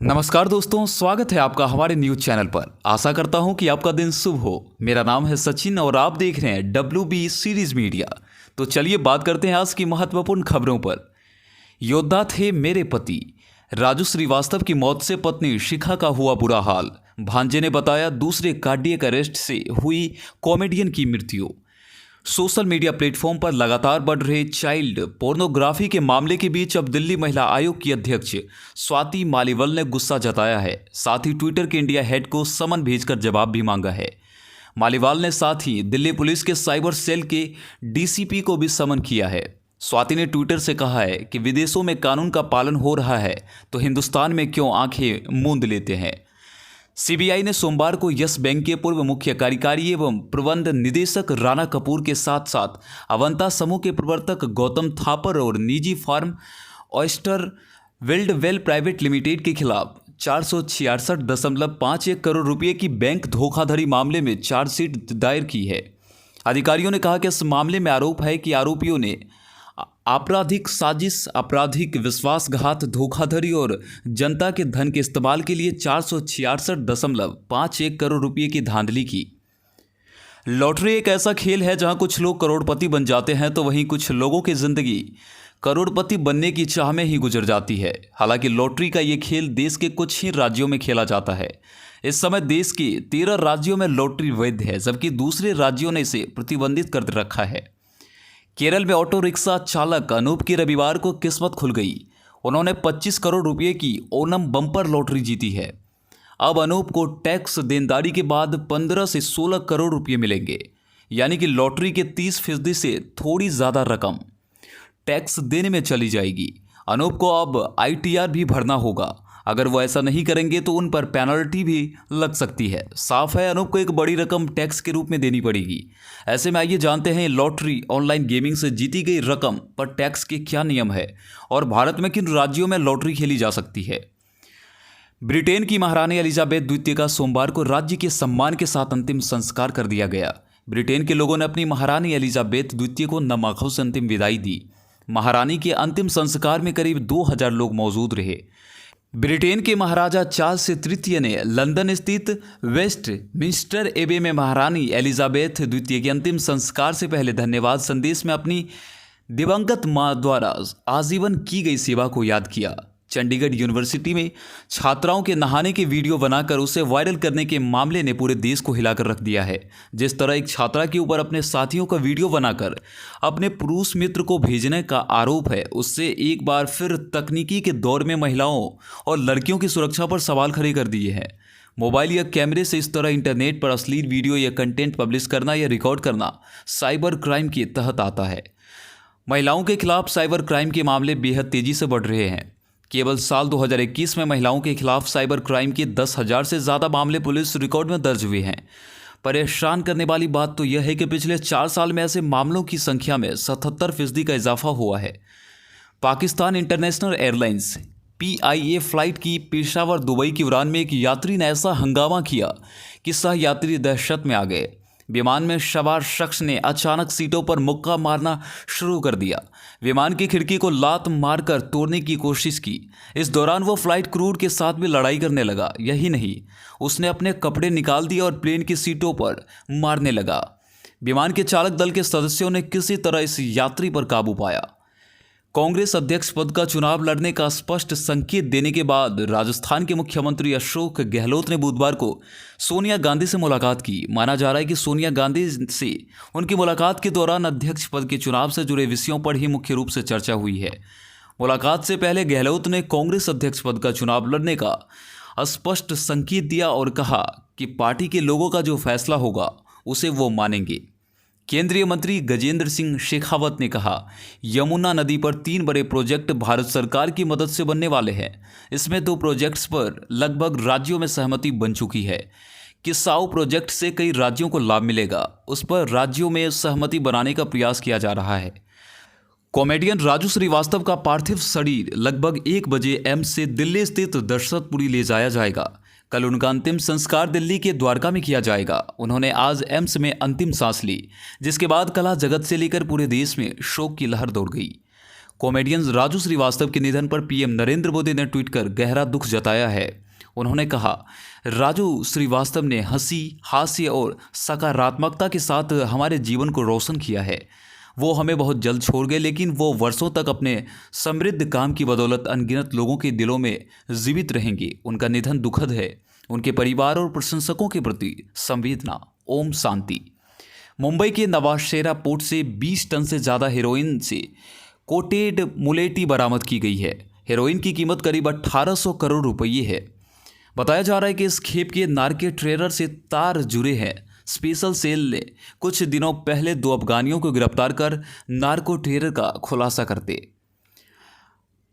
नमस्कार दोस्तों, स्वागत है आपका हमारे न्यूज चैनल पर। आशा करता हूं कि आपका दिन शुभ हो। मेरा नाम है सचिन और आप देख रहे हैं WB सीरीज मीडिया। तो चलिए बात करते हैं आज की महत्वपूर्ण खबरों पर। योद्धा थे मेरे पति। राजू श्रीवास्तव की मौत से पत्नी शिखा का हुआ बुरा हाल। भांजे ने बताया दूसरे कार्डियक अरेस्ट से हुई कॉमेडियन की मृत्यु। सोशल मीडिया प्लेटफॉर्म पर लगातार बढ़ रहे चाइल्ड पोर्नोग्राफी के मामले के बीच अब दिल्ली महिला आयोग की अध्यक्ष स्वाति मालिवाल ने गुस्सा जताया है। साथ ही ट्विटर के इंडिया हेड को समन भेजकर जवाब भी मांगा है। मालिवाल ने साथ ही दिल्ली पुलिस के साइबर सेल के DCP को भी समन किया है। स्वाति ने ट्विटर से कहा है कि विदेशों में कानून का पालन हो रहा है तो हिंदुस्तान में क्यों आंखें मूंद लेते हैं। CBI ने सोमवार को यस बैंक के पूर्व मुख्य कार्यकारी एवं प्रबंध निदेशक राणा कपूर के साथ साथ अवंता समूह के प्रवर्तक गौतम थापर और निजी फार्म ऑयस्टर विल्डवेल प्राइवेट लिमिटेड के खिलाफ 466.51 करोड़ रुपए की बैंक धोखाधड़ी मामले में चार्जशीट दायर की है। अधिकारियों ने कहा कि इस मामले में आरोप है कि आरोपियों ने आपराधिक साजिश, आपराधिक विश्वासघात, धोखाधड़ी और जनता के धन के इस्तेमाल के लिए 466.51 करोड़ रुपए की धांधली की। लॉटरी एक ऐसा खेल है जहां कुछ लोग करोड़पति बन जाते हैं तो वहीं कुछ लोगों की जिंदगी करोड़पति बनने की चाह में ही गुजर जाती है। हालांकि लॉटरी का ये खेल देश के कुछ ही राज्यों में खेला जाता है। इस समय देश के 13 राज्यों में लॉटरी वैध है, जबकि दूसरे राज्यों ने इसे प्रतिबंधित कर रखा है। केरल में ऑटो रिक्शा चालक अनूप की रविवार को किस्मत खुल गई। उन्होंने 25 करोड़ रुपए की ओनम बम्पर लॉटरी जीती है। अब अनूप को टैक्स देनदारी के बाद 15 से 16 करोड़ रुपए मिलेंगे, यानी कि लॉटरी के 30% से थोड़ी ज़्यादा रकम टैक्स देने में चली जाएगी। अनूप को अब ITR भी भरना होगा। अगर वो ऐसा नहीं करेंगे तो उन पर पेनल्टी भी लग सकती है। साफ है, अनूप को एक बड़ी रकम टैक्स के रूप में देनी पड़ेगी। ऐसे में आइए जानते हैं लॉटरी ऑनलाइन गेमिंग से जीती गई रकम पर टैक्स के क्या नियम है और भारत में किन राज्यों में लॉटरी खेली जा सकती है। ब्रिटेन की महारानी एलिजाबेथ द्वितीय का सोमवार को राज्य के सम्मान के साथ अंतिम संस्कार कर दिया गया। ब्रिटेन के लोगों ने अपनी महारानी एलिजाबेथ द्वितीय को नम आंखों से अंतिम विदाई दी। महारानी के अंतिम संस्कार में करीब 2000 लोग मौजूद रहे। ब्रिटेन के महाराजा चार्ल्स तृतीय ने लंदन स्थित वेस्टमिंस्टर एबे में महारानी एलिजाबेथ द्वितीय के अंतिम संस्कार से पहले धन्यवाद संदेश में अपनी दिवंगत मां द्वारा आजीवन की गई सेवा को याद किया। चंडीगढ़ यूनिवर्सिटी में छात्राओं के नहाने के वीडियो बनाकर उसे वायरल करने के मामले ने पूरे देश को हिलाकर रख दिया है। जिस तरह एक छात्रा के ऊपर अपने साथियों का वीडियो बनाकर अपने पुरुष मित्र को भेजने का आरोप है, उससे एक बार फिर तकनीकी के दौर में महिलाओं और लड़कियों की सुरक्षा पर सवाल खड़े कर दिए हैं। मोबाइल या कैमरे से इस तरह इंटरनेट पर अश्लील वीडियो या कंटेंट पब्लिश करना या रिकॉर्ड करना साइबर क्राइम के तहत आता है। महिलाओं के खिलाफ साइबर क्राइम के मामले बेहद तेजी से बढ़ रहे हैं। केवल साल 2021 में महिलाओं के खिलाफ साइबर क्राइम के 10,000 से ज़्यादा मामले पुलिस रिकॉर्ड में दर्ज हुए हैं। परेशान करने वाली बात तो यह है कि पिछले 4 साल में ऐसे मामलों की संख्या में 77% का इजाफा हुआ है। Pakistan international airlines PIA flight की पेशावर दुबई की उड़ान में एक यात्री ने ऐसा हंगामा किया कि सह यात्री दहशत में आ गए। विमान में सवार शख्स ने अचानक सीटों पर मुक्का मारना शुरू कर दिया। विमान की खिड़की को लात मारकर तोड़ने की कोशिश की। इस दौरान वो फ्लाइट क्रू के साथ भी लड़ाई करने लगा। यही नहीं, उसने अपने कपड़े निकाल दिए और प्लेन की सीटों पर मारने लगा। विमान के चालक दल के सदस्यों ने किसी तरह इस यात्री पर काबू पाया। कांग्रेस अध्यक्ष पद का चुनाव लड़ने का स्पष्ट संकेत देने के बाद राजस्थान के मुख्यमंत्री अशोक गहलोत ने बुधवार को सोनिया गांधी से मुलाकात की। माना जा रहा है कि सोनिया गांधी से उनकी मुलाकात के दौरान अध्यक्ष पद के चुनाव से जुड़े विषयों पर ही मुख्य रूप से चर्चा हुई है। मुलाकात से पहले गहलोत ने कांग्रेस अध्यक्ष पद का चुनाव लड़ने का स्पष्ट संकेत दिया और कहा कि पार्टी के लोगों का जो फैसला होगा उसे वो मानेंगे। केंद्रीय मंत्री गजेंद्र सिंह शेखावत ने कहा, यमुना नदी पर 3 बड़े प्रोजेक्ट भारत सरकार की मदद से बनने वाले हैं। इसमें 2 प्रोजेक्ट्स पर लगभग राज्यों में सहमति बन चुकी है। किसाऊ प्रोजेक्ट से कई राज्यों को लाभ मिलेगा, उस पर राज्यों में सहमति बनाने का प्रयास किया जा रहा है। कॉमेडियन राजू श्रीवास्तव का पार्थिव शरीर लगभग 1 बजे एम्स से दिल्ली स्थित दशरथपुरी ले जाया जाएगा। कल उनका अंतिम संस्कार दिल्ली के द्वारका में किया जाएगा। उन्होंने आज एम्स में अंतिम सांस ली, जिसके बाद कला जगत से लेकर पूरे देश में शोक की लहर दौड़ गई। कॉमेडियन राजू श्रीवास्तव के निधन पर पीएम नरेंद्र मोदी ने ट्वीट कर गहरा दुख जताया है। उन्होंने कहा, राजू श्रीवास्तव ने हंसी, हास्य और सकारात्मकता के साथ हमारे जीवन को रोशन किया है। वो हमें बहुत जल्द छोड़ गए, लेकिन वो वर्षों तक अपने समृद्ध काम की बदौलत अनगिनत लोगों के दिलों में जीवित रहेंगे। उनका निधन दुखद है। उनके परिवार और प्रशंसकों के प्रति संवेदना। ओम शांति। मुंबई के नवाशेरा पोर्ट से 20 टन से ज़्यादा हेरोइन से कोटेड मुलेटी बरामद की गई है। हेरोइन की कीमत करीब 1800 करोड़ रुपये है। बताया जा रहा है कि इस खेप के नार्को ट्रेडर से तार जुड़े हैं। स्पेशल सेल ने कुछ दिनों पहले 2 अफगानियों को गिरफ्तार कर नार्को ट्रेडर का खुलासा करते।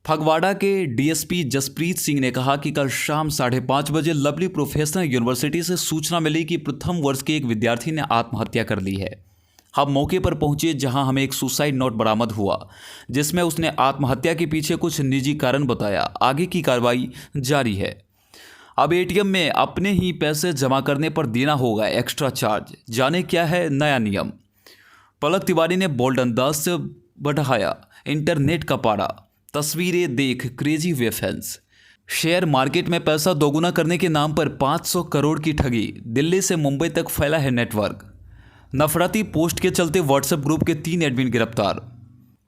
फगवाड़ा के डीएसपी जसप्रीत सिंह ने कहा कि कल शाम 5:30 बजे लवली प्रोफेशनल यूनिवर्सिटी से सूचना मिली कि प्रथम वर्ष के एक विद्यार्थी ने आत्महत्या कर ली है। हम मौके पर पहुंचे, जहां हमें एक सुसाइड नोट बरामद हुआ, जिसमें उसने आत्महत्या के पीछे कुछ निजी कारण बताया। आगे की कार्रवाई जारी है। अब एटीएम में अपने ही पैसे जमा करने पर देना होगा एक्स्ट्रा चार्ज। जाने क्या है नया नियम। पलक तिवारी ने बोल्ड अंदाज से बढ़ाया इंटरनेट का पारा। तस्वीरें देख क्रेजी हुए फैंस। शेयर मार्केट में पैसा दोगुना करने के नाम पर 500 करोड़ की ठगी। दिल्ली से मुंबई तक फैला है नेटवर्क। नफरती पोस्ट के चलते व्हाट्सएप ग्रुप के 3 एडमिन गिरफ्तार।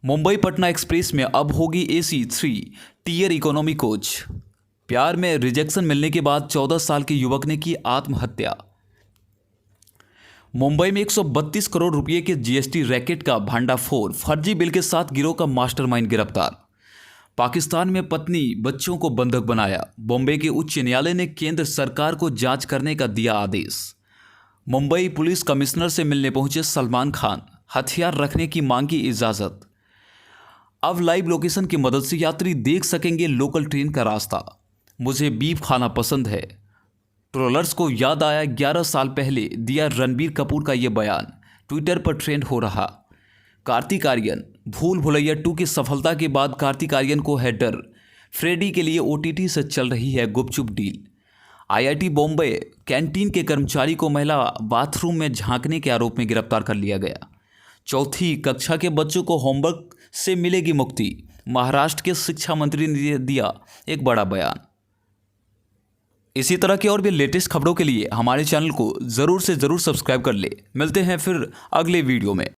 मुंबई पटना एक्सप्रेस में अब होगी AC 3 टियर इकोनॉमी कोच। प्यार में रिजेक्शन मिलने के बाद 14 साल के युवक ने की आत्महत्या। मुंबई में 132 करोड़ रुपए के GST रैकेट का भांडाफोड़। फर्जी बिल के साथ गिरोह का मास्टरमाइंड गिरफ्तार। पाकिस्तान में पत्नी बच्चों को बंधक बनाया। बॉम्बे के उच्च न्यायालय ने केंद्र सरकार को जांच करने का दिया आदेश। मुंबई पुलिस कमिश्नर से मिलने पहुंचे सलमान खान। हथियार रखने की मांगी इजाजत। अब लाइव लोकेशन की मदद से यात्री देख सकेंगे लोकल ट्रेन का रास्ता। मुझे बीफ खाना पसंद है। ट्रोलर्स को याद आया 11 साल पहले दिया रणबीर कपूर का ये बयान। ट्विटर पर ट्रेंड हो रहा। कार्तिक आर्यन। भूल भुलैया 2 की सफलता के बाद कार्तिक आर्यन को है डर। फ्रेडी के लिए OTT से चल रही है गुपचुप डील। IIT बॉम्बे कैंटीन के कर्मचारी को महिला बाथरूम में झांकने के आरोप में गिरफ्तार कर लिया गया। 4वीं कक्षा के बच्चों को होमवर्क से मिलेगी मुक्ति। महाराष्ट्र के शिक्षा मंत्री ने दिया एक बड़ा बयान। इसी तरह की और भी लेटेस्ट खबरों के लिए हमारे चैनल को ज़रूर से ज़रूर सब्सक्राइब कर ले। मिलते हैं फिर अगले वीडियो में।